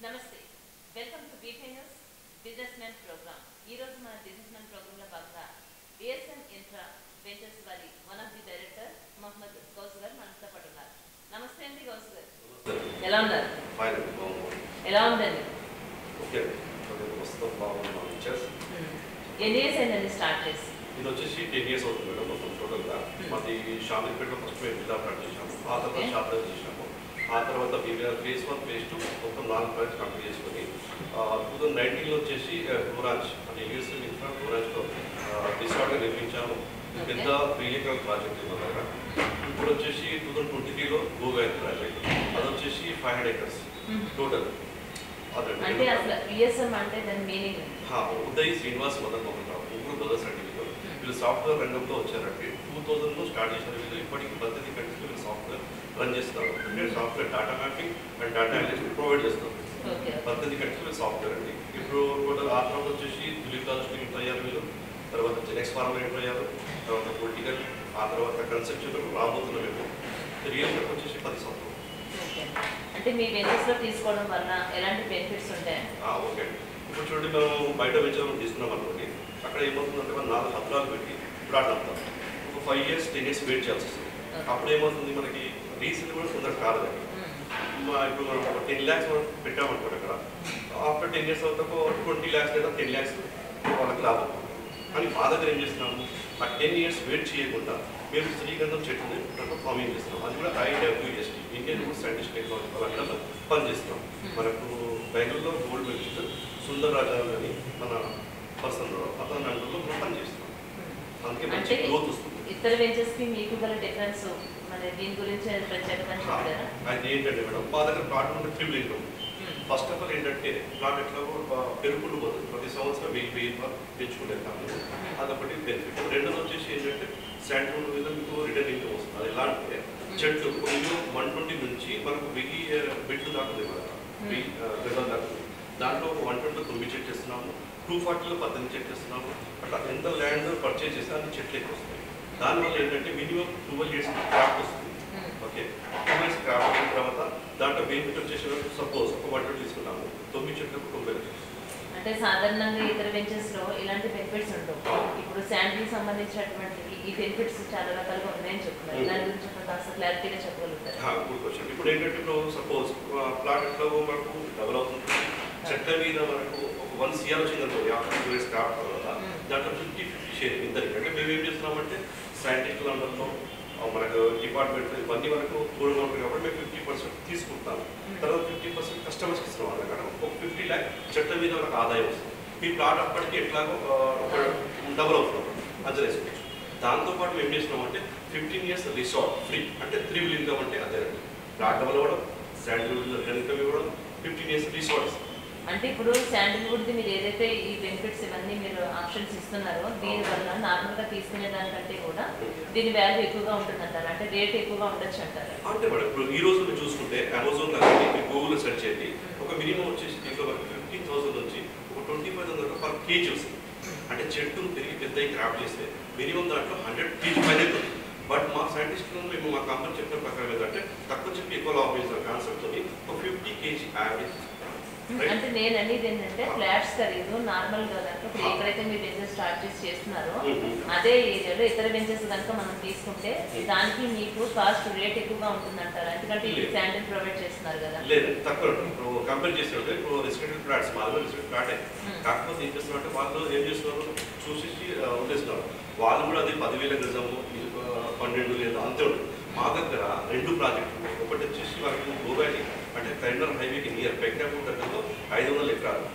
నమస్తే, welcome to BP news business man program. ఈ రోజు మన బిజినెస్ మ్యాన్ ప్రోగ్రామ్ లో భాగంగా ఏఎస్ఎన్ ఇంట్రా వెంచర్స్ వారి one of the director Mohammed Gouse గారు మనతో పాటు ఉన్నారు. నమస్తే అండి గౌస్ గారు, ఎలా ఉన్నారు? ఎలా ఉందండి? ఎన్ని ఇయర్స్ అయిందండి స్టార్ట్ చేసి? ఇది వచ్చేసి 10 years అవుతుంది మేడం. మొత్తం టోటల్గా మాది షామీర్పేటలో ఫస్ట్ మేము జిల్లా స్టార్ట్ చేసాము, ఆ తర్వాత షాప్ చేసాము, ఆ తర్వాత phase 1 phase 2 మొత్తం 4 బ్రాంచ్ కంప్లీట్ చేసుకొని 2019లో వచ్చేసి బ్రాంచ్ అంటే యూఎస్ఏ ఇన్ఫ్రా బ్రాంచ్లో రిసార్ట్గా నిర్మించాము. పెద్ద బిలియన్ ప్రాజెక్ట్ దగ్గర. ఇప్పుడు వచ్చేసి 2023లో గోవా ప్రాజెక్ట్, అది వచ్చేసి 500 acres టోటల్. అంటే అసలు యూఎస్ఎం అంటే దాని మీనింగ్ ఉదయ్ శ్రీనివాస్ మదన్ మోహన్ రావు ముగ్గురు బ్రదర్స్ అండి. వీళ్ళు సాఫ్ట్వేర్ రంగంలో వచ్చారంటే 2000లో స్టార్ట్ చేశారు. వీళ్ళు ఇప్పటికి 10 కంట్రీస్లో వీళ్ళు సాఫ్ట్వేర్ రన్ చేస్తారు. అంటే software data mapping and data analytics provide చేస్తారు. 10 కంట్రీస్లో సాఫ్ట్వేర్ అండి. ఇప్పుడు టోటల్ ఆ తర్వాత వచ్చేసి దిలీప్ రాజు ఎంటర్ అయ్యారు వీళ్ళు, తర్వాత ఎక్స్ ఫార్మర్ ఎంటర్ అయ్యారు, తర్వాత పొలిటికల్, ఆ తర్వాత కన్స్ట్రక్షన్ రాబోతున్నాం. మేము రియల్ ఎస్టేట్ వచ్చేసి 10 సంవత్సరాలు. అంటే మీ వెంచర్స్ లో తీసుకోవడం వల్ల ఎలాంటి బెనిఫిట్స్ ఉంటాయి? ఓకే, ఇప్పుడు చూడండి, మేము బయట వెంచర్ తీసుకున్నాం అనుకోండి, అక్కడ ఏమవుతుందంటే మనం 4 హత్రాలు పెట్టి ప్లాట్ అమ్ముతాం. ఒక 5 years 10 years వెయిట్ చేయాల్సి వస్తుంది. అప్పుడు ఏమవుతుంది, మనకి రీసెంట్ కూడా తొందర కాదు. ఇప్పుడు మనం ఒక 10 lakhs మనం పెట్టామనుకోండి, అక్కడ ఆఫ్టర్ 10 years అవుతాక 20 lakhs లేదా 10 lakhs వాళ్ళకి లాభం. కానీ మా దగ్గర ఏం చేస్తున్నాము, ఆ 10 years వెయిట్ చేయకుండా మేము శ్రీగంధం చెట్టుని ఫార్మింగ్ చేస్తున్నాం. అది కూడా IWST Indian wood scientist technology వాళ్ళ పనిచేస్తున్నాం. మనకు బెంగళూరులో గోల్డ్ మెడలిస్ట్ సుందర్ రాజా అని మన పర్సన్ అతని అండర్లో మనం పనిచేస్తున్నాం. అందుకే మంచి గ్రోత్ వస్తుంది. ఇతర వెంచర్స్ కి మీకు గల డిఫరెన్స్ మరి దీని గురించి ప్రత్యేకంగా చెప్తారా? అయితే ఏంటంటే మేడం, మా దగ్గర ప్లాట్ ఉంటే triple income. First of all ఏంటంటే ప్లాట్ ఎట్లా పెరుగుకుంటూ పోతుంది, ప్రతి సంవత్సరం 1000 పెంచుకుంటే కాదు, అదొకటి బెనిఫిట్. రెండోది వచ్చేసి ఏంటంటే శాండ్ మీద మీకు రిటర్న్ ఇన్కమ్ వస్తుంది. అది ఎలా అంటే చెట్లు 120 నుంచి మనకు 1000 బెడ్లు దాకా ఉంది, మన 1000 గజాల దాకా ఉంది. దాంట్లో ఒక 120 9 చెట్లు ఇస్తున్నాము, 240లో 18 చెట్లు ఇస్తున్నాము. అట్లా ఎంత ల్యాండ్ పర్చేజ్ చేస్తే అన్ని చెట్లు ఎక్కువ వస్తాయి. దానివల్ల ఏంటంటే మినిమం 12 years క్రాప్ వస్తుంది. ఓకే, 2 years క్రాప్ అయిన తర్వాత దాంట్లో బెనిఫిట్ వచ్చేసి సపోజ్ ఒక 120 తీసుకున్నాము, 9 చెట్లకు 90 లక్షలు. అంటే సాధారణంగా ఇతర వెంచర్స్ లో ఇలాంటి బెనిఫిట్స్ ఉండవు. ఇప్పుడు శాండ్కి సంబంధించినటువంటి ఈ బెనిఫిట్స్ చాలా రకాలుగా ఉన్నాయని చెప్తున్నారు. దాని గురించి కాస్త క్లారిటీగా చెప్పగలుగుతారు? Good question. ఇప్పుడు ఏంటంటే ఇప్పుడు సపోజ్ ప్లాట్ ఎట్లా మనకు డబల్ అవుతుంది, చెట్ల మీద మనకు ఒక 1 CR వచ్చిందనుకో, 50 years క్రాప్ తర్వాత దాంట్లో 50-50 షేర్ ఇద్దరికి. అంటే మేము ఏం చేస్తున్నామంటే సైంటిస్టుల అండర్లో మనకు డిపార్ట్మెంట్ ఇవన్నీ వరకు దూరంగా ఉంటుంది కాబట్టి మేము 50% తీసుకుంటాము. తర్వాత 50% కస్టమర్స్కి ఇస్తున్నాం. అన్నమాట ఒక 50 lakh చెట్ల మీద మనకు ఆదాయం వస్తుంది. మీ ప్లాట్ అప్పటికి ఎట్లాగో డబల్ అవుతుంది అంచనా వేసుకోవచ్చు. దాంతోపాటు మేము ఏం చేస్తున్నామంటే 15 years రిసార్ట్ ఫ్రీ, అంటే 3 ఇన్కమ్ అంటే అదేనండి. ప్లాట్ డబల్ అవ్వడం, శాండిల్వుడ్ ఇన్కమ్ ఇవ్వడం, 15 years రిసార్ట్స్. అంటే ఇప్పుడు శాండిల్వుడ్ మీరు ఏదైతే ఈ బెనిఫిట్స్ ఇవన్నీ మీరు ఆప్షన్స్ ఇస్తున్నారో దీనివల్ల నార్మల్గా తీసుకునే దానికంటే కూడా దీని వాల్యూ ఎక్కువగా ఉంటుందంటారు, అంటే రేట్ ఎక్కువగా ఉండొచ్చు అంటారు. అంటే మేడం ఇప్పుడు ఈ రోజు మీరు చూసుకుంటే అమెజాన్ కానీ గూగుల్ సెర్చ్ చేయండి, ఒక మినిమం వచ్చేసి దీంట్లో 15,000 నుంచి ఒక 25,000 పర్ కేజీ వస్తుంది. అంటే చెట్టును తిరిగి పెద్దగా క్రాప్ చేస్తే మినిమం దాంట్లో 100 kg పైన అవుతుంది. బట్ మా సైంటిస్టులను మేము మా కంపెనీ చెప్పిన ప్రకారం ఏంటంటే తక్కువ చెప్పి ఎక్కువ లాభం చేసిన కాన్సెప్ట్తో ఒక 50 kg యావరేజ్. అంటే నేను అనేది ఏంటంటే ఫ్లాట్స్ ఖరీదు నార్మల్ గా కనుక ఇప్పుడు ఎక్కడైతే మీరు బిజినెస్ స్టార్ట్ చేసి చేస్తున్నారో అదే ఏరియాలో ఇతర వెంచర్స్ కనుక మనం తీసుకుంటే దానికి మీకు కాస్ట్ రేట్ ఎక్కువగా ఉంటుంది అంటారు, ఎందుకంటే ఈ శాండిల్ ప్రొవైడ్ చేస్తున్నారు కదా? లేదు, తక్కువ. ఇప్పుడు కంపేర్ చేసినట్టు ఇప్పుడు రెసిడెంటల్ ఫ్లాట్స్ మా దగ్గర రెసిడెంట్ ఫ్లాటే, కాకపోతే ఏం చేస్తున్నారంటే వాళ్ళు ఏం చేస్తున్నారు చూసి ఉండేస్తున్నారు. వాళ్ళు కూడా అది 10,000 గజము 12 లేదా అంతే ఉంటుంది. మా దగ్గర 2 ప్రాజెక్టులు, ఒకటి వచ్చేసి మనకి గోవాలి అంటే కరీంనగర్ హైవేకి నియర్ పెగ్నాపూర్ దగ్గరలో 500 ఎకరాలు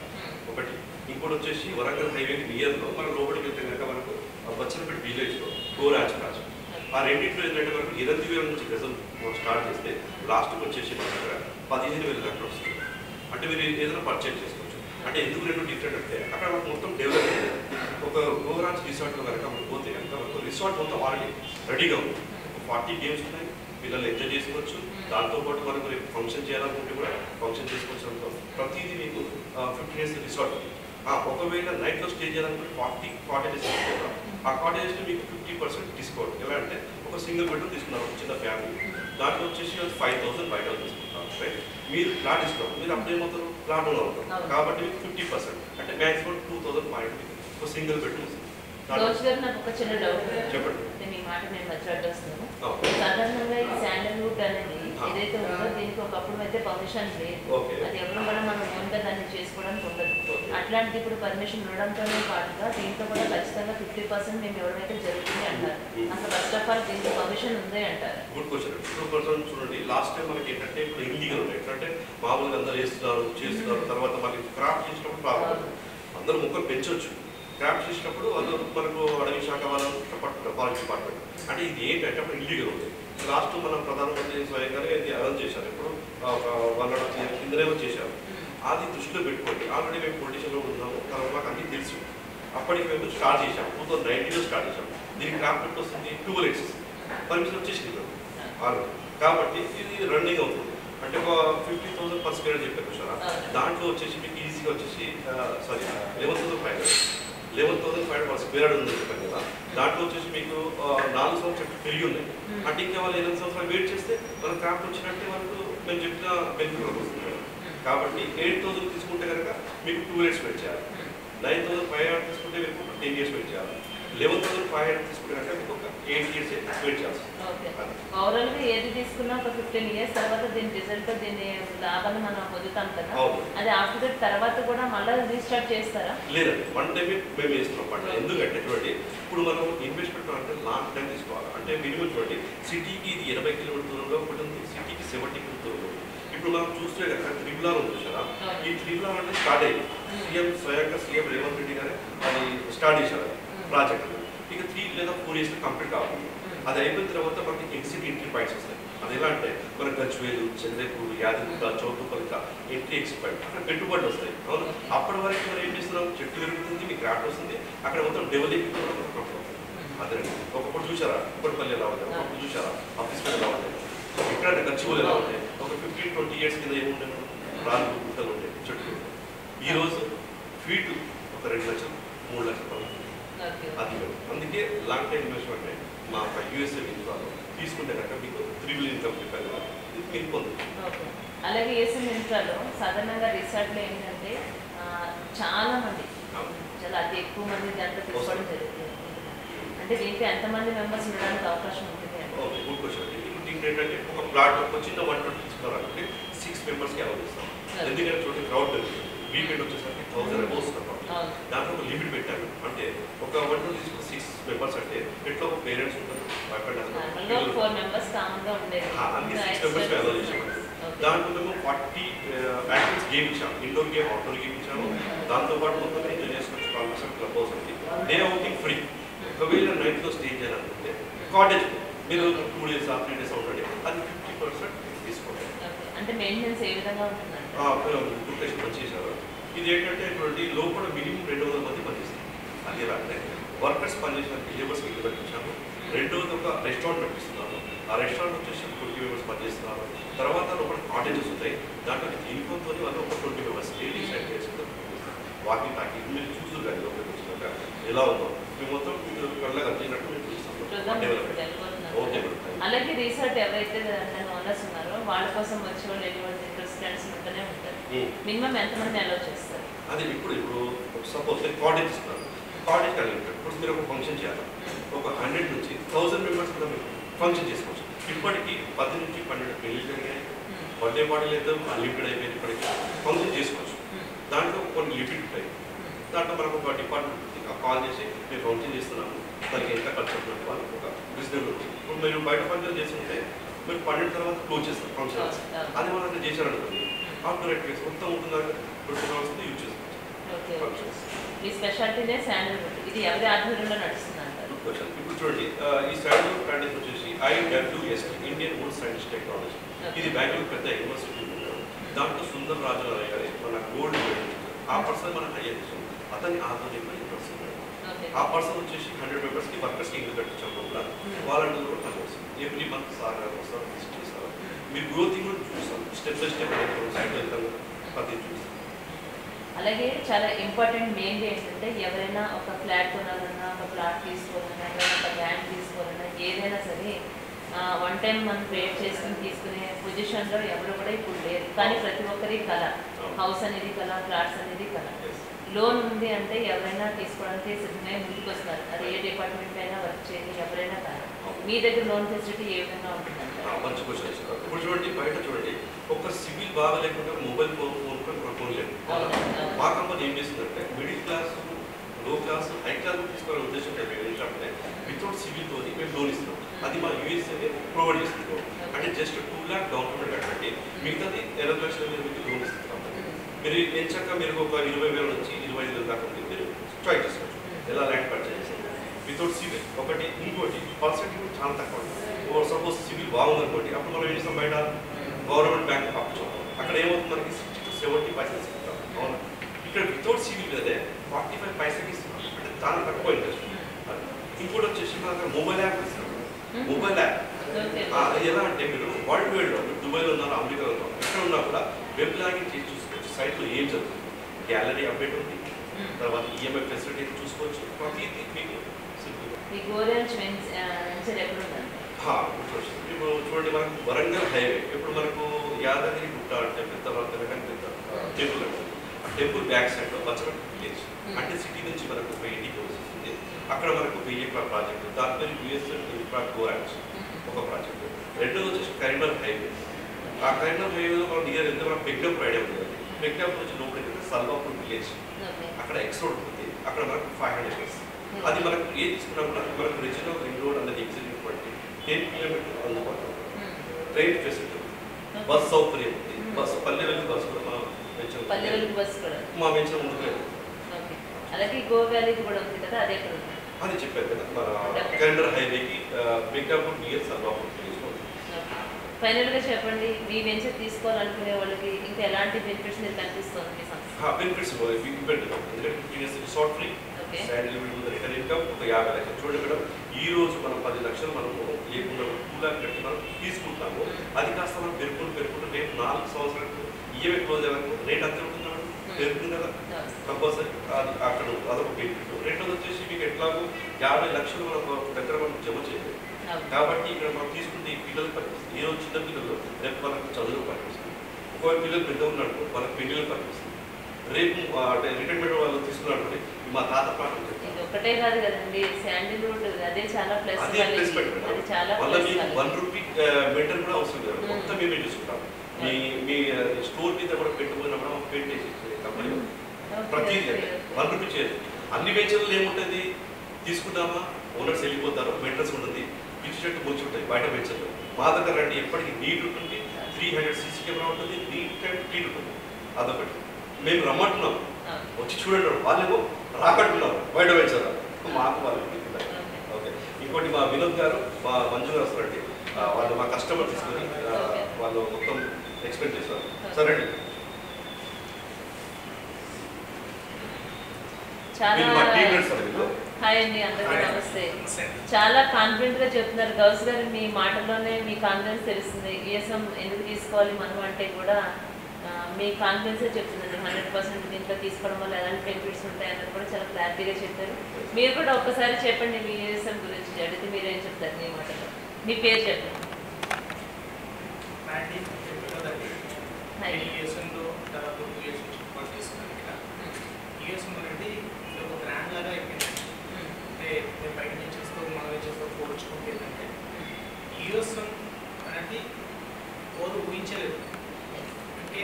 ఒకటి, ఇంకోటి వచ్చేసి వరంగల్ హైవేకి నియర్లో మన లోపలికి వెళ్తే కనుక మనకు బచ్చనపేట విలేజ్లో గోరాజ్ ప్రాజెక్ట్. ఆ రెండింటిలో ఏంటంటే మనకు 8,000 నుంచి గజం స్టార్ట్ చేస్తే లాస్ట్కి వచ్చేసి మన దగ్గర 15,000 దాకా వస్తుంది. అంటే మీరు ఏదైనా పర్చేజ్ చేసుకోవచ్చు. అంటే ఎందుకు 2 డిఫరెంట్ అంటే అక్కడ మనకు మొత్తం డెవలప్ అయింది. ఒక గోరాజ్ రిసార్ట్లో కనుక మనం పోతే కనుక మనకు రిసార్ట్ మొత్తం ఆల్రెడీ రెడీగా ఉంది. 40 games ఉన్నాయి, పిల్లలు ఎంజాయ్ చేసుకోవచ్చు. దాంతోపాటు మనకు ఫంక్షన్ చేయాలనుకుంటే కూడా ఫంక్షన్ చేసుకోవచ్చు. అనుకో ప్రతిదీ మీకు 15 years రిసార్ట్. ఒకవేళ నైట్లో స్టే చేయాలనుకుంటే 40 cottages తీసుకుంటాం. ఆ కాటేజెస్లో మీకు 50% డిస్కౌంట్. ఎలా అంటే ఒక సింగిల్ బెడ్రూమ్ తీసుకున్నారు, ఒక చిన్న ఫ్యామిలీ, దాంట్లో వచ్చేసి 5,000 బయట తీసుకుంటాం. రైట్. మీరు ప్లాట్ ఇస్తున్నారు, మీరు అప్పుడు ఏమవుతారు, ప్లాట్ ఓనర్ అవుతారు. కాబట్టి 50% అంటే మ్యాక్సిమం 2500 ఒక సింగిల్ బెడ్రూమ్ వస్తుంది. రోజు గారు నాకు ఒక చిన్న డౌట్. చెప్పండి. అంటే మీ మాట నేను మధ్య అడ్డొస్తున్నాను. సాధారణంగా ఈ శాండల్వుడ్ అనేది ఏదైతే ఉందో దీనికి ఒకప్పుడు అయితే పర్మిషన్ లేదు. అది ఎవరు కూడా మనం ఓన్గా దాన్ని చేసుకోవడానికి ఉండదు. అట్లాంటి ఇప్పుడు పర్మిషన్ ఉండడంతోనే పాటుగా దీంతో కూడా ఖచ్చితంగా 50% మేము ఎవరైతే జరుగుతుంది అంటారు. అసలు ఫస్ట్ ఆఫ్ ఆల్ దీనికి పర్మిషన్ ఉంది అంటారు. Good question. 50% చూడండి, లాస్ట్ టైం మనకి ఏంటంటే ఇప్పుడు ఇల్లీగల్ ఉన్నాయి. ఏంటంటే మామూలుగా అందరూ చేస్తున్నారు, తర్వాత మళ్ళీ క్రాఫ్ట్ చేసినప్పుడు ప్రాబ్లం. అందరూ మొక్కలు పెంచవచ్చు. క్రాఫ్ట్ చేసినప్పుడు వాళ్ళు మనకు అడవి శాఖ వాళ్ళు పట్టుకుంటారు, ఫారెస్ట్ డిపార్ట్మెంట్. అంటే ఇది ఏంటంటే అప్పుడు ఇల్లీగల్ ఉంది. లాస్ట్ మన ప్రధానమంత్రి స్వయంగానే అనౌన్స్ చేశారు. ఇప్పుడు ఒక 1.5 years కిందనే చేశారు. అది దృష్టిలో పెట్టుకోండి. ఆల్రెడీ మేము పొలిటిషన్లో ఉన్నాము, తర్వాత మాకు అన్నీ తెలుసు. అప్పటికి మేము స్టార్ట్ చేశాం, 2019లో స్టార్ట్ చేశాం. దీనికి క్రాఫ్ట్ వస్తుంది 12 years పర్మిషన్ వచ్చేసింది ఆల్రెడీ. కాబట్టి ఇది రన్నింగ్ అవుతుంది. అంటే ఒక 50,000 per square చెప్పారు సార్. దాంట్లో వచ్చేసి మీకు ఈజీగా వచ్చేసి 11,500 per square ఉంది చెప్పాను కదా. దాంట్లో వచ్చేసి మీకు 4 సంవత్సరాలు చెట్లు పెరిగి ఉన్నాయి. అంటే ఇంకా వాళ్ళు 8 సంవత్సరాలు వెయిట్ చేస్తే మన క్రాఫ్ట్ వచ్చినట్టే వాళ్ళకు మేము చెప్పిన బెనిఫిట్ వస్తుంది. కాబట్టి 8,000 తీసుకుంటే కనుక మీకు 2 years వెయిట్ చేయాలి. 9,500 తీసుకుంటే మీకు 10 years వెయిట్ చేయాలి. 11,500 తీసుకుంటే కనుక మీకు ఒక 8 years వెయిట్ చేయాలి. ఓవరాల్గా ఏది తీసుకున్నా ఒక 15 years తర్వాత దీని రిజల్ట్, దీని లాభాన్ని మనం పొందుతాం కదా. అది ఆఫ్టర్ తర్వాత కూడా మళ్ళీ రీస్టార్ట్ చేస్తారా? లేదండి, వన్ టైం మేము వేస్తున్నాం పంట. ఎందుకంటే చూడండి, ఇప్పుడు మనం ఇన్వెస్ట్మెంట్ అంటే లాంగ్ టైం తీసుకోవాలి. అంటే మినిమం చూడండి, సిటీకి ఇది 80 కిలోమీటర్ దూరంలో ఒకటి ఉంది, సిటీకి 70 కిలోమీటర్ దూరంలో. ఇప్పుడు మనం చూస్తే కనుక త్రిబుల్ ఉంది చూసారా. ఈ త్రిబుల్ అంటే స్టార్ట్ అయ్యింది. స్వయంగా సీఎం రేవంత్ రెడ్డి గారు అది స్టార్ట్ చేశారు ప్రాజెక్ట్. ఇక 3 లేదా 4 years కంప్లీట్ కావాలి. అది అయిపోయిన తర్వాత మనకి ఎగ్జిట్ ఎంట్రీ పాయింట్స్ వస్తాయి. అది ఎలా అంటే మన గజ్వేలు, చంద్రపూర్, యాదగిరిగుట్ట, చౌటుపల్లిక ఎంట్రీ ఎగ్జిట్ పాయింట్, అక్కడ పెట్టుబడులు వస్తాయి. అవును, అప్పటి వరకు మనం ఏం చేస్తున్నాం, చెట్టు పెరుగుతుంది, మీకు క్రాఫ్ట్ వస్తుంది, అక్కడ మొత్తం డెవలపింగ్ అదే. ఒకప్పుడు చూసారా కుప్పటిపల్లి ఎలా ఉంటాయి, ఒకప్పుడు చూసారా ఆఫీస్పల్లి ఎలా ఉంటాయి, ఇక్కడ గచ్చిబౌలి ఎలా ఉంటాయి. ఒక 15-20 years కింద ఏముంటాయి, రాళ్ళు గుట్టలు ఉంటాయి, చెట్లు. ఈరోజు ఫీట్ ఒక 2 లక్షలు 3 లక్షలు అది. అందుకే లాంగ్ టైం ఇన్వెస్ట్మెంట్ మా యూఎస్ఏ ఇన్ఫ్రాలో తీసుకుంటే కనుక మీకు 3 billion ఇన్కమ్ చెప్పారు కదా, ఇది మీకు పొందుతుంది. అలాగే ఏసీ ఇన్ఫ్రాలో సాధారణంగా రిసార్ట్లో ఏంటంటే చాలా మంది, చాలా అతి ఎక్కువ మంది దాంట్లో తీసుకోవడం జరుగుతుంది. అంటే దీంట్లో ఎంతమంది మెంబర్స్ ఉండడానికి అవకాశం ఉంటుంది? Okay, good question. దీంట్లో ఏంటంటే ఒక ప్లాట్ ఒక చిన్న 120 తీసుకోవాలంటే 6 members అలౌ చేస్తాం. ఎందుకంటే చూడండి, క్రౌడ్ పెరుగుతుంది. వీకెండ్ వచ్చేసరికి 1000 అబౌవ్ వస్తున్నారు. దాంట్లో ఒక లిమిట్ పెట్టాను. అంటే ఒక 120 తీసుకుని 6 members అంటే ఎట్లా ఒక పేరెంట్స్ ఉంటారు, అక్కడ 4 members కామన్గా ఉండేది. అన్ని 6 members అలౌ చేసాము. దాంట్లో మేము 40 యాక్టివిటీస్ గేమ్ ఇచ్చాము. ఇండోర్ గేమ్, అవుట్డోర్ గేమ్ ఇచ్చాము. దాంతోపాటు మొత్తం ఎంజాయ్ చేసుకోవచ్చు. కాన్సెప్ట్ క్లబ్ హౌస్ ఉంది, డే అవుటింగ్ ఫ్రీ. ఒకవేళ నైట్లో స్టే చేయాలనుకుంటే కాటేజ్ మీరు 2 days 3 days ఉండండి, అది 50% తీసుకోండి. అంటే మెయింటెనెన్స్ ఏ విధంగా ఉంటుందంటే చేశారు. ఇది ఏంటంటే ఇప్పుడు లోపల మినిమం 200 మంది పనిచేస్తారు. అది ఎలా అంటే వర్కర్స్ పనిచేసడానికి లేబర్స్కి ఇల్లు కట్టించాము. రెండోది ఒక రెస్టారెంట్ కట్టిస్తున్నాము. ఆ రెస్టారెంట్ వచ్చేసి 20 members పనిచేస్తున్నారు. తర్వాత లోపల కాటేజెస్ ఉంటాయి. దాంట్లో ఇన్కంతో వాళ్ళు ఒక 20 members లేడీస్ అండ్ చేసుకుంటారు. వాకింగ్ టాకింగ్ మీరు చూసారు కానీ లోపలికి వచ్చినాక ఎలా ఉందో మేము మొత్తం కళ్ళ కట్టినట్టు మేము చూస్తాం. అలాగే రీసార్ట్ ఎవరైతే ఓనర్స్ ఉన్నారో వాళ్ళ కోసం వచ్చే వాళ్ళు ఎటువంటి రెసిడెంట్స్ ఉంటూనే ఉంటారు. మినిమం ఎంతమంది అలౌ చేస్తారు? అదే ఇప్పుడు సపోజ్ కాటేజ్ ఇస్తున్నారు. కాటేజ్ కలిగి ఇప్పుడు మీరు ఒక ఫంక్షన్ చేయాలి, ఒక 100 నుంచి 1000 members కూడా మీరు ఫంక్షన్ చేసుకోవచ్చు. ఇప్పటికీ 10 నుంచి 12 పెళ్లి జరిగాయి. బర్త్డే పార్టీలు అయితే అన్లిమిటెడ్ అయిపోయింది. ఇప్పటికీ ఫంక్షన్ చేసుకోవచ్చు. దాంట్లో కొన్ని లిమిట్ ఉంటాయి. దాంట్లో మనకు ఒక డిపార్ట్మెంట్ కాల్ చేసి మేము ఫంక్షన్ చేస్తున్నాము, దానికి ఎంత ఖర్చు అవుతుంది వాళ్ళకి ఒక రీజనబుల్. ఇప్పుడు మీరు బయట ఫంక్షన్ చేస్తుంటే మీరు 12 తర్వాత క్లోజ్ చేస్తారు ఫంక్షన్. అది మనం చేశారనుకోండి, ఆఫ్టర్ 8 weeks మొత్తం ఉంటుందా 20 hours యూజ్ చేసుకోవచ్చు. ఈ స్పెషాలిటీనే శాండల్వుడ్. ఇది ఎవరి ఆధ్వర్యంలో నడుస్తుంది అంటారు? ఇప్పుడు చూడండి, ఈ శాండల్వుడ్ ప్రాక్టీస్ వచ్చేసి IWST, Indian would science technology. ఇది బెంగళూరు పెద్ద యూనివర్సిటీ ఉంటారు. దాంట్లో సుందర్ రాజరాయ్ గారి మన గోల్డ్ మెడల్, ఆ పర్సన్ మన హైయర్ అతని ఆధ్వర్యంలో ఈ పర్సన్. ఆ పర్సన్ వచ్చేసి 100 members వర్కర్స్కి ఇల్లు కట్టించాము కూడా. వాలంటీర్లు కూడా పనిచేస్తారు. ఎవ్రీ మంత్ సార్ గారు వస్తారు, విజిట్ చేస్తారు. మీరు గ్రోతింగ్ కూడా చూస్తాం, స్టెప్ బై స్టెప్ సైడ్ వెళ్తాము, ప్రతి చూస్తాం. అలాగే చాలా ఇంపార్టెంట్ మెయిన్గా ఏంటంటే ఎవరైనా ఒక ఫ్లాట్ కొనాలన్నా, ఒక ప్లాట్ తీసుకోవాలన్నా, ఎవరైనా ఒక ల్యాండ్ తీసుకోవాలన్నా, ఏదైనా సరే వన్ టైం మనం క్రియేట్ చేసుకుని తీసుకునే పొజిషన్లో ఎవరు కూడా ఇప్పుడు లేరు. కానీ ప్రతి ఒక్కరి కళ, హౌస్ అనేది కళ, ఫ్లాట్స్ అనేది కళ. లోన్ ఉంది అంటే ఎవరైనా తీసుకోవడానికి సిద్ధమే ముందుకు వస్తారు. అది ఏ డిపార్ట్మెంట్ అయినా వర్క్ చేయండి, ఎవరైనా కానీ. మీ దగ్గర లోన్ ఫెసిలిటీ ఏ విధంగా ఉంటుందంటే? మంచి క్వశ్చన్. ఇప్పుడు చూడండి, బయట చూడండి, ఒక సివిల్ బాగా లేకుండా మొబైల్ ఫోన్ లేదు. మా కంపెనీ ఏం చేస్తుందంటే మిడిల్ క్లాస్, లో క్లాస్, హై క్లాస్ తీసుకోవాలనే ఉద్దేశం ఏంటంటే వితౌట్ సివిల్ తోని మేము లోన్ ఇస్తున్నాం. అది మా యూఎస్ఏ ప్రొవైడ్ చేస్తున్నాం. అంటే జస్ట్ 2 lakh డౌన్ పేమెంట్ కట్టండి, మిగతాది 20 లక్షల మీద మీకు లోన్ ఇస్తున్నాం. మీరు ఎంచక్క మీరు ఒక 20,000 నుంచి 25,000 దాకా ఉంది, మీరు ట్రై చేసుకోవచ్చు. ఎలా ల్యాండ్ పర్చేజ్ చేస్తారు వితౌట్ సివిల్. ఒకటి. ఇంకోటి పర్సెంటేజ్ చాలా తక్కువ. సపోజ్ సివిల్ బాగుందనుకోండి, అప్పుడు మనం ఏం చేస్తాం, బయట గవర్నమెంట్ బ్యాంక్ అప్పు అక్కడ ఏమవుతుంది, మనకి 60 to 70% ఇస్తాం. అవునా? ఇక్కడ వితౌట్ సివిల్ మీదే 45% ఇస్తున్నాం. అంటే చాలా తక్కువ ఇంట్రెస్ట్. ఇంకోటి వచ్చేసి మన దగ్గర మొబైల్ యాప్ ఇస్తున్నాం. మొబైల్ యాప్ ఎలా అంటే మీరు వరల్డ్ వైడ్లో దుబాయ్లో ఉన్నారు, అమెరికాలో ఉన్నారు, ఎక్కడ ఉన్నా కూడా వెబ్ లాగిన్ చేసి చూసుకోవచ్చు. సైట్లో ఏం జరుగుతుంది, గ్యాలరీ అప్డేట్ ఉంది, తర్వాత ఈఎంఐ ఫెసిలిటీ చూసుకోవచ్చు. ప్రతిదీ మీకు సింపుల్గా. ఇప్పుడు చూడండి, మనకు వరంగల్ హైవే, ఇప్పుడు మనకు యాదగిరి గుట్ట అంటే పెద్ద టెంపుల్ అంటే ఆ టెంపుల్ బ్యాక్ సైడ్లో బచ్చరం విలేజ్ అంటే సిటీ నుంచి మనకు 80 km వస్తుంది. అక్కడ మనకు 1000 ఎకరాల ప్రాజెక్టు, దాని పేరు యూఎస్ గోరాంచ్ ఒక ప్రాజెక్టు. రెండోది వచ్చేసి కరీంనగర్ హైవే. ఆ కరీంనగర్ హైవేలో మనం నియర్ ఎంత మనం పెగ్నపూర్ ఐడియా ఉంది కదా, పెగ్నపూర్ నుంచి లోపలికి వెళ్తే సల్వాపూర్ విలేజ్, అక్కడ ఎక్స్ రోడ్ ఉంటుంది. అక్కడ మనకు 500 acres. అది మనకు ఏది తీసుకున్నా కూడా మనకు రీజనల్ రింగ్ రోడ్ అనేది ఎగ్జిక్యూటివ్ 10 kilometers అందుబాటులో ట్రైన్ ఫెసిలిటీ, బస్ సౌకర్యం ఉంది. బస్సు పల్లె వెళ్ళి బస్సు కూడా మా వెంచర్ ముందుకు లేదు. అలాగే గో వ్యాలీకి కూడా ఉంది కదా, అదే అది చెప్పారు కదా, మన కరీంనగర్ హైవేకి పెగ్నపూర్ నియర్ సల్వాపూర్ విలేజ్. ఫైనల్ గా చెప్పండి, మీ వెంచర్ తీసుకోవాలనుకునే వాళ్ళకి ఇంకా ఎలాంటి బెనిఫిట్స్ మీరు కనిపిస్తుంది మీ సంస్థ? బెనిఫిట్స్ ఎందుకంటే resort free, salary return income ఒక 50 లక్షలు. చూడండి మేడం, ఈ రోజు మనం 10 లక్షలు మనము లేకుండా 2 lakh కట్టి మనం తీసుకుంటాము. అది కాస్త మనం పెరుగుకుంటూ రేపు 4 సంవత్సరాలకు ఈఎంఐ క్లోజ్ అయ్యేందుకు రేట్ అంతే ఉంటున్నాడు, పెరుగుతుంది కదా కంపల్సరీ. అది అక్కడ అదొక బెనిఫిట్. రెండోది వచ్చేసి మీకు ఎట్లాగో 50 లక్షలు మనం దగ్గర మనం జమ చేయలేదు కాబట్టి ఇక్కడ మనం తీసుకుంటే ఈ పిల్లలకు పనిపిస్తుంది. ఈ రోజు చిన్న పిల్లలు రేపు మనకు చదువులు పనిపిస్తుంది. ఒకవేళ పిల్లలు పెద్ద ఉన్నాడు వాళ్ళకి పెళ్ళిళ్ళు పనిపిస్తుంది. రేపు అంటే రిటైర్మెంట్ వాళ్ళు తీసుకున్నటువంటి మా తాత పాటలు ఒకటే కాదు కదండి, శాండిల్వుడ్ అదే చాలా ప్లస్. అదే ప్లస్ పెట్టండి. వల్ల మీకు 1 rupee మెయింటైన్ కూడా అవసరం లేదు, మొత్తం మేమే చూసుకుంటాం. మీ స్టోర్ మీద కూడా పెట్టుకున్నా కూడా పెయింట్ చేసి కంపెనీ ప్రతి 1 rupee చేయదు. అన్ని వెంచర్లు ఏముంటుంది, తీసుకుంటామా ఓనర్స్ వెళ్ళిపోతారు, మెయింటెనెన్స్ ఉంటుంది, పిచ్చి చెట్టు ముంచి ఉంటాయి బయట వెంచర్లు. మా దగ్గర అంటే ఎప్పటికీ నీట్ ఉంటుంది, 300 CC కెమెరా ఉంటుంది, నీట్ అండ్ క్లీన్ ఉంటుంది. అదొకటి. మేము రమ్మంటున్నాం, వచ్చి చూడండి, వాళ్ళేమో రాకట్టున్నారు బయట వెంచర్, మాకు వాళ్ళు. ఓకే. ఇంకోటి మా వినోద్ గారు, మా మంజు గారు వస్తారండి, వాళ్ళు మా కస్టమర్ తీసుకొని వాళ్ళు మొత్తం ఎక్స్ప్లెయిన్ చేస్తారు. సరే అండి. హాయ్ అండి, అందరికీ నమస్తే. చాలా కాన్ఫిడెంట్ గా చెప్తున్నారు గౌస్ గారు, మీ మాటల్లోనే మీ కాన్ఫిడెన్స్ తెలుస్తుంది. ఈఎస్ఎం ఎందుకు తీసుకోవాలి మనం అంటే కూడా మీ కాన్ఫిడెన్సే చెప్తుందండి. 100% దీంట్లో తీసుకోవడం వల్ల ఎలాంటి బెనిఫిట్స్ ఉంటాయి అన్నది కూడా చాలా క్లారిటీగా చెప్పారు. మీరు కూడా ఒక్కసారి చెప్పండి మీ ఈఎస్ఎం గురించి. అడిగితే మీరేం చెప్తారు మీ మాటలో? మీ పేరు చెప్పండి. అనేది ఎవరు ఊహించలేదు. అంటే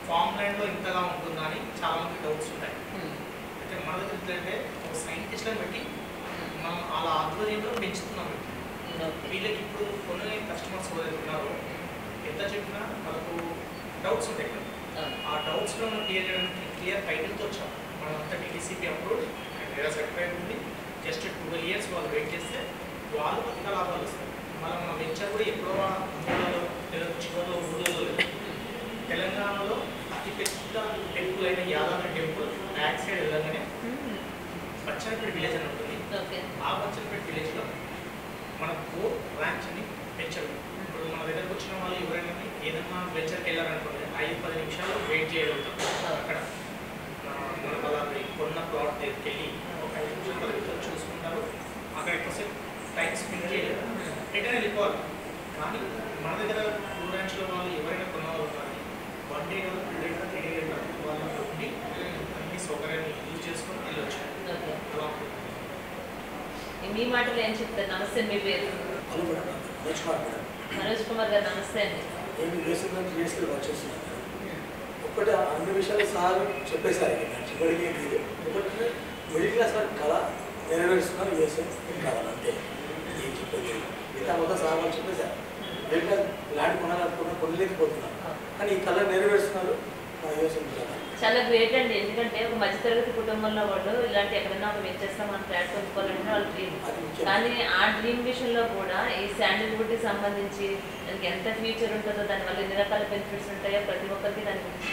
ఫామ్ ల్యాండ్లో ఇంతగా ఉంటుందా అని చాలా మంది డౌట్స్ ఉంటాయి. అంటే మన దగ్గర ఏంటంటే ఒక సైంటిస్ట్లను బట్టి మనం అలా ఆధ్వర్యంలో పెంచుతున్నాం. వీళ్ళకి ఇప్పుడు కొన్ని కస్టమర్స్ ఎవరైతే ఉన్నారో ఎంత చెప్పినా వాళ్ళకు డౌట్స్ ఉంటాయి కదా, ఆ డౌట్స్లో మనం క్లియర్ చేయడానికి క్లియర్ టైటిల్తో వచ్చాం. మనం అంతా టీటీసీపీ అప్రూవ్డ్ అండ్ వేరే సర్టిఫైడ్ ఉంది. జస్ట్ 12 years వాళ్ళు వెయిట్ చేస్తే వాళ్ళు అధిక లాభాలు వస్తాయి. మన వెంచర్ కూడా ఎప్పుడో మూలలో చివరిలో ఊళ్ళలో లేదు. తెలంగాణలో అతిపెద్ద టెంపుల్ అయిన యాదాద్రి టెంపుల్ బ్యాక్ సైడ్ వెళ్ళగానే బచ్చన్నపేట విలేజ్ అని ఉంటుంది. ఆ బచ్చన్నపేట విలేజ్లో మన కోర్ బ్రాంచ్ అని వెంచర్. ఇప్పుడు మన దగ్గరకు వచ్చిన వాళ్ళు ఎవరైనా ఏదైనా వెంచర్కి వెళ్ళారనుకోండి 5-10 నిమిషాలు వెయిట్ చేయగలుగుతాం. అక్కడ మన వాళ్ళ కొన్న ప్లాట్ దగ్గరికి వెళ్ళి ఒక 5 నిమిషాలు చూసుకుంటారు. అక్కడ ఎక్కువసేపు టైం స్పెండ్ చేయలేదు, రిటర్న్ వెళ్ళిపోవాలి. మీ మాటలు ఏం చెప్తారు? నమస్తే, మీ పేరు? Hello madam, Manoj Kumar madam. Manoj Kumar గారు నమస్తే అండి. నేను యూఎస్ఎల్ యూఎస్ఎల్ వర్క్ చేస్తున్నాను. ఒకటి అన్ని విషయాలు సార్ చెప్పేశారు. చివరికి ఒకటి మిడిల్ క్లాస్ వారి కళ నెరవేరుస్తున్నారు యూఎస్ఎల్ కావాలి అంతే. ఏం చెప్పేది మిగతా మొత్తం సార్ వాళ్ళు చెప్పేశారు. మిడిల్ క్లాస్ ల్యాండ్ కొనాలనుకున్నా కొనలేకపోతున్నారు, కానీ ఈ కళ నెరవేరుస్తున్నారు మా యూఎస్ఎల్ కావాలి. చాలా గ్రేట్ అండి. ఎందుకంటే ఒక మధ్యతరగతి కుటుంబంలో వాళ్ళు ఇలాంటి ఎక్కడైనా ఒక వెంచేస్తాం మన ఫ్లాట్ కొనుక్కోవాలంటే వాళ్ళ డ్రీమ్. కానీ ఆ డ్రీమ్ విషయంలో కూడా ఈ శాండిల్వుడ్కి సంబంధించి దానికి ఎంత ఫ్యూచర్ ఉంటుందో, దానివల్ల ఎన్ని రకాల బెనిఫిట్స్ ఉంటాయో ప్రతి ఒక్కరికి దాని గురించి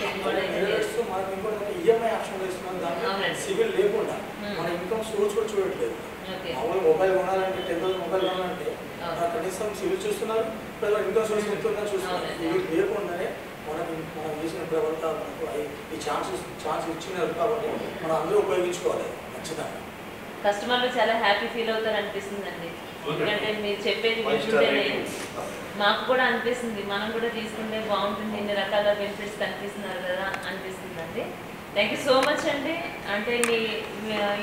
ఈఎంఐ ఆప్షన్ ఇస్తున్నాం. దాంట్లో సివిల్ లేకుండా మన ఇన్కమ్ సోర్స్ కూడా చూడట్లేదు. మామూలు మొబైల్ కొనాలంటే 10,000 మొబైల్ కొనాలంటే కనీసం సివిల్ చూస్తున్నారు, ఇన్కమ్ సోర్స్ ఎంతుందని చూస్తున్నారు. ఇవి లేకుండానే మనం చేసిన ప్రభుత్వ మనకు ఈ ఛాన్స్ ఇచ్చినారు కాబట్టి మనం అందరూ ఉపయోగించుకోవాలి ఖచ్చితంగా. కస్టమర్లు చాలా హ్యాపీ ఫీల్ అవుతారు అనిపిస్తుందండి. ఎందుకంటే మీరు చెప్పేది వింటుంటేనే మాకు కూడా అనిపిస్తుంది, మనం కూడా తీసుకుంటే బాగుంటుంది, ఇన్ని రకాల బెనిఫిట్స్ కనిపిస్తున్నారు కదా అనిపిస్తుందండి. థ్యాంక్ యూ సో మచ్ అండి. అంటే మీ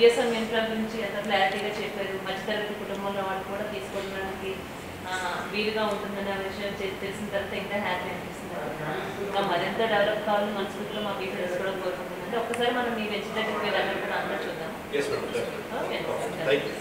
యూఎస్ఎం ఇన్ఫ్రా గురించి ఎంత క్లారిటీగా చెప్పారు. మధ్యతరగతి కుటుంబంలో వాళ్ళు కూడా తీసుకోవడానికి వీలుగా ఉంటుందనే విషయం తెలిసిన తర్వాత ఇంకా హ్యాపీ అనిపిస్తుంది. ఇంకా మరింత డెవలప్ కావాలని మనస్ఫూర్తిగా మా బీపీఎస్ కూడా కోరుకుంటుందండి. ఒక్కసారి మనం మీ వెంచర్ దగ్గరికి వెళ్ళాలని కూడా అందరూ చూద్దాం. Yes, madam. Okay. Thank you.